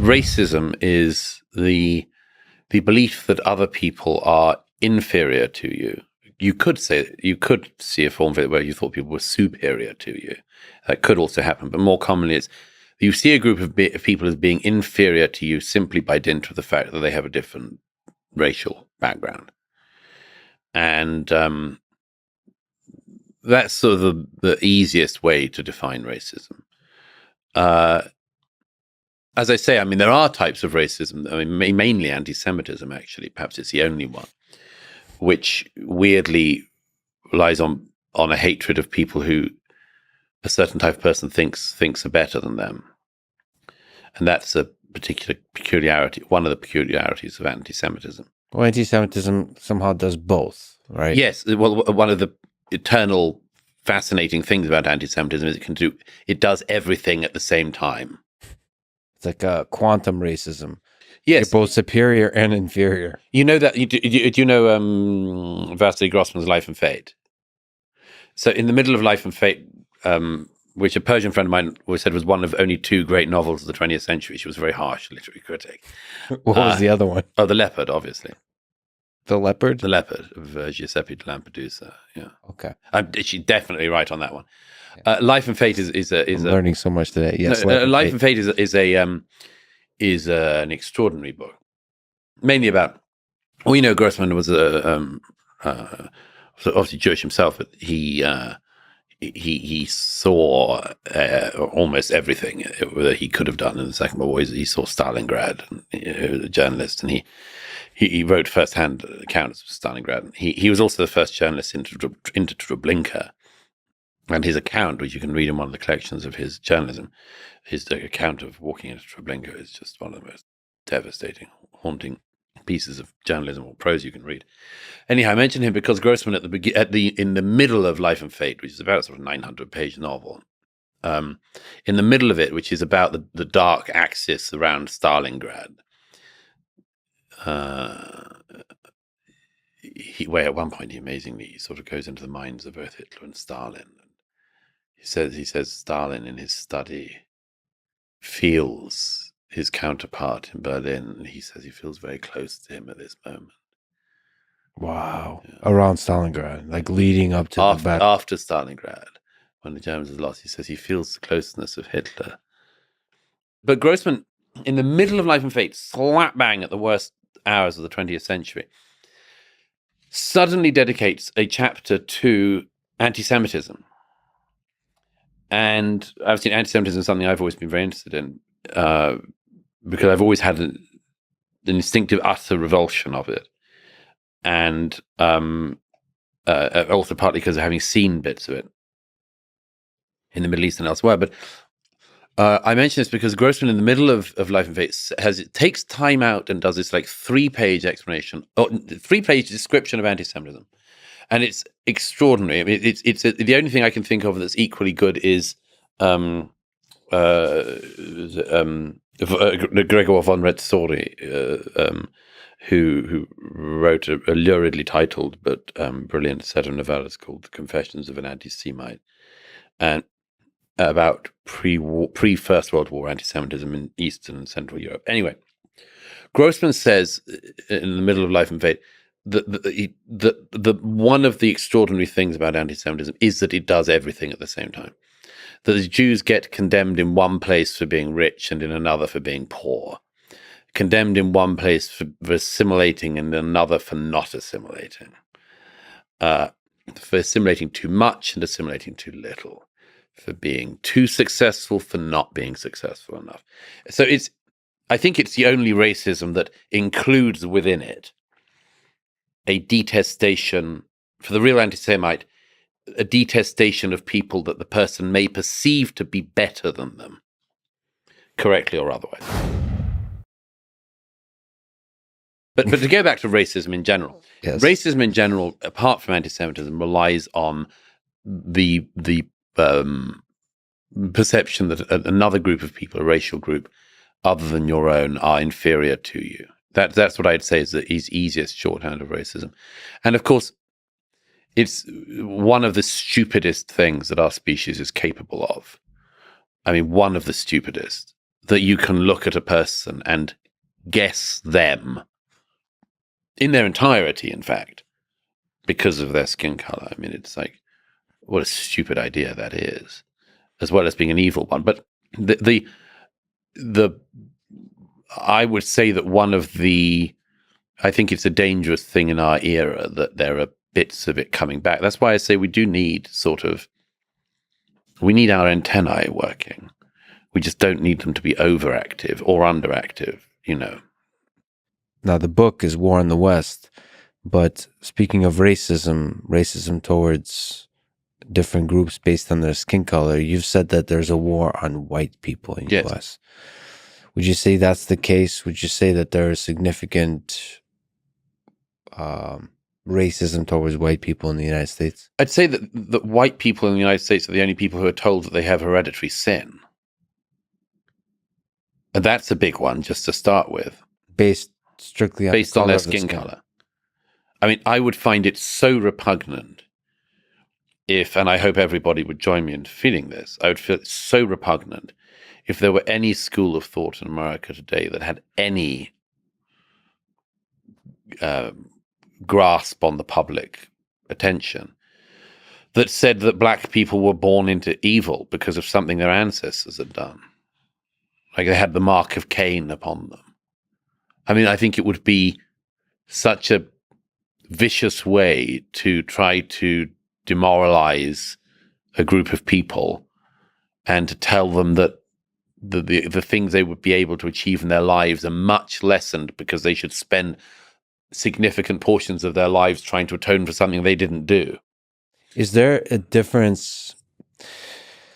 racism is the belief that other people are inferior to you. You could see a form of it where you thought people were superior to you. That could also happen, but more commonly it's you see a group of people as being inferior to you simply by dint of the fact that they have a different racial background. And that's sort of the easiest way to define racism. As I say, I mean, there are types of racism, I mean, mainly anti-Semitism, actually. Perhaps it's the only one, which weirdly relies on a hatred of people who a certain type of person thinks are better than them. And that's a particular peculiarity, one of the peculiarities of anti-Semitism. Well, anti-Semitism somehow does both, right? Yes. Well, one of the eternal fascinating things about anti-Semitism is it does everything at the same time. It's like a quantum racism. Yes. You're both superior and inferior. You know that, do you know Vasily Grossman's Life and Fate? So in the middle of Life and Fate, which a Persian friend of mine always said was one of only two great novels of the 20th century. She was a very harsh literary critic. What was the other one? Oh, The Leopard, obviously. The Leopard? The Leopard of Giuseppe de Lampedusa. Yeah. Okay. She's definitely right on that one. Yeah. Life and Fate is I'm learning so much today. Yes. Life and Fate is an extraordinary book, mainly about. We know Grossman was obviously Jewish himself, but he saw almost everything that he could have done in the Second World War. He saw Stalingrad, and he was a journalist, and he wrote first-hand accounts of Stalingrad. He was also the first journalist into Treblinka, and his account, which you can read in one of the collections of his journalism, his account of walking into Treblinka is just one of the most devastating, haunting pieces of journalism or prose you can read. Anyhow, I mentioned him because Grossman in the middle of Life and Fate, which is about a sort of 900-page novel, in the middle of it, which is about the dark axis around Stalingrad, where at one point he amazingly sort of goes into the minds of both Hitler and Stalin. He says Stalin in his study feels his counterpart in Berlin, and he says he feels very close to him at this moment. Wow. Yeah. Around Stalingrad, like leading up to the battle. After Stalingrad, when the Germans had lost, he says he feels the closeness of Hitler. But Grossman, in the middle of Life and Fate, slap bang at the worst hours of the 20th century, suddenly dedicates a chapter to anti-Semitism. And I've seen anti-Semitism as something I've always been very interested in, because I've always had an instinctive utter revulsion of it. And also partly because of having seen bits of it in the Middle East and elsewhere. But I mention this because Grossman, in the middle of Life and Fate, takes time out and does this like 3-page explanation, or 3-page description of anti-Semitism. And it's extraordinary. I mean, it's the only thing I can think of that's equally good is Gregor von Retzory, who wrote a luridly titled but brilliant set of novellas called The Confessions of an Anti-Semite, and about pre-First World War anti-Semitism in Eastern and Central Europe. Anyway, Grossman says in the middle of Life and Fate that one of the extraordinary things about anti-Semitism is that it does everything at the same time. That the Jews get condemned in one place for being rich and in another for being poor. Condemned in one place for assimilating and in another for not assimilating. For assimilating too much and assimilating too little. For being too successful, for not being successful enough. So I think it's the only racism that includes within it a detestation, for the real anti-Semite, a detestation of people that the person may perceive to be better than them, correctly or otherwise. But to go back to racism in general, yes. Racism in general, apart from anti-Semitism, relies on the perception that another group of people, a racial group, other than your own, are inferior to you. That's what I'd say is the easiest shorthand of racism. And of course, it's one of the stupidest things that our species is capable of. I mean, one of the stupidest. that you can look at a person and guess them in their entirety, in fact, because of their skin color. I mean, it's like, what a stupid idea that is, as well as being an evil one. But the I would say that I think it's a dangerous thing in our era that there are bits of it coming back. That's why I say we do need we need our antennae working. We just don't need them to be overactive or underactive, Now, the book is War in the West, but speaking of racism towards different groups based on their skin color, you've said that there's a war on white people in the U.S. Would you say that's the case? Would you say that there is significant racism towards white people in the United States? I'd say that white people in the United States are the only people who are told that they have hereditary sin. And that's a big one, just to start with. Based strictly on their skin color. I mean, I would find it so repugnant and I hope everybody would join me in feeling this, I would feel it so repugnant if there were any school of thought in America today that had any grasp on the public attention that said that black people were born into evil because of something their ancestors had done. Like they had the mark of Cain upon them. I mean, I think it would be such a vicious way to try to demoralize a group of people and to tell them that the things they would be able to achieve in their lives are much lessened because they should spend significant portions of their lives trying to atone for something they didn't do. Is there a difference?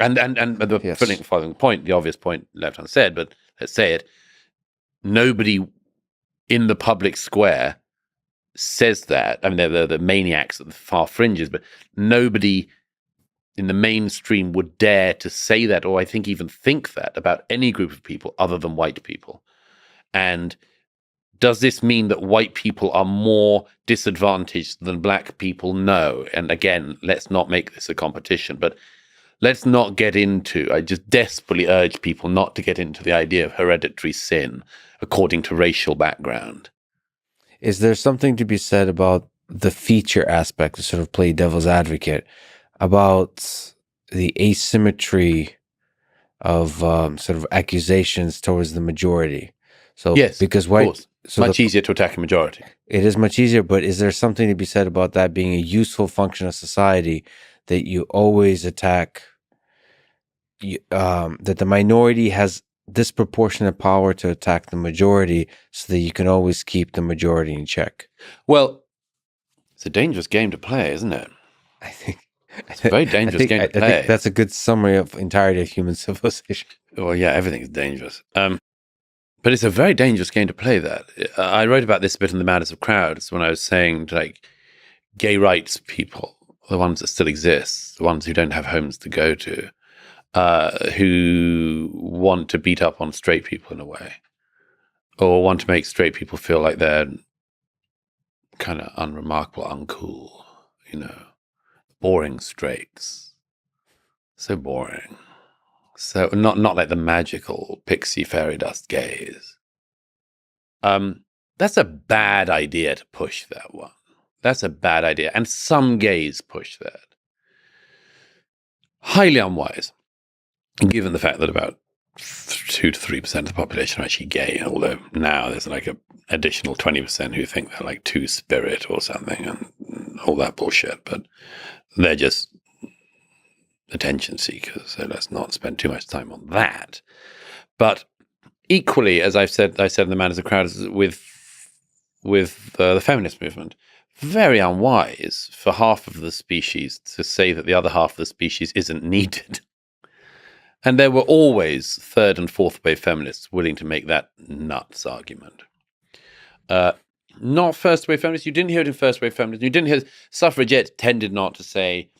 And the following point, the obvious point left unsaid, but let's say it, nobody in the public square says that. I mean, they're the maniacs at the far fringes, but nobody in the mainstream would dare to say that, or I think even think that about any group of people other than white people. And does this mean that white people are more disadvantaged than black people? No. And again, let's not make this a competition, but let's not get into, I just desperately urge people not to get into the idea of hereditary sin according to racial background. Is there something to be said about the feature aspect, to sort of play devil's advocate, about the asymmetry of sort of accusations towards the majority? So, yes, because white, so much easier to attack a majority. It is much easier, but is there something to be said about that being a useful function of society, that you always attack, that the minority has disproportionate power to attack the majority so that you can always keep the majority in check? Well, it's a dangerous game to play, isn't it? I think it's a very dangerous game to play. I think that's a good summary of the entirety of human civilization. Well, yeah, everything is dangerous. But it's a very dangerous game to play that. I wrote about this a bit in The Madness of Crowds when I was saying, like, gay rights people, the ones that still exist, the ones who don't have homes to go to, who want to beat up on straight people in a way, or want to make straight people feel like they're kind of unremarkable, uncool, boring straights. So boring. So not like the magical pixie fairy dust gays. That's a bad idea to push that one. That's a bad idea. And some gays push that. Highly unwise, given the fact that about 2 to 3% of the population are actually gay, although now there's like an additional 20% who think they're like two-spirit or something and all that bullshit. But they're just attention seekers, so let's not spend too much time on that. But equally, as I said in The Man as a Crowd, with the feminist movement, very unwise for half of the species to say that the other half of the species isn't needed. And there were always third and fourth wave feminists willing to make that nuts argument. Not first wave feminists. You didn't hear it in first wave feminists. You didn't hear suffragettes tended not to say,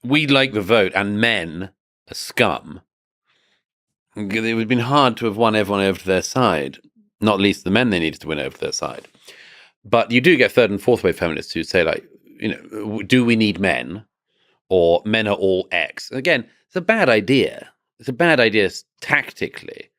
we like the vote and men are scum. It would have been hard to have won everyone over to their side, not least the men they needed to win over to their side. But you do get third and fourth wave feminists who say, like, do we need men? Or men are all X. Again, it's a bad idea. It's a bad idea tactically.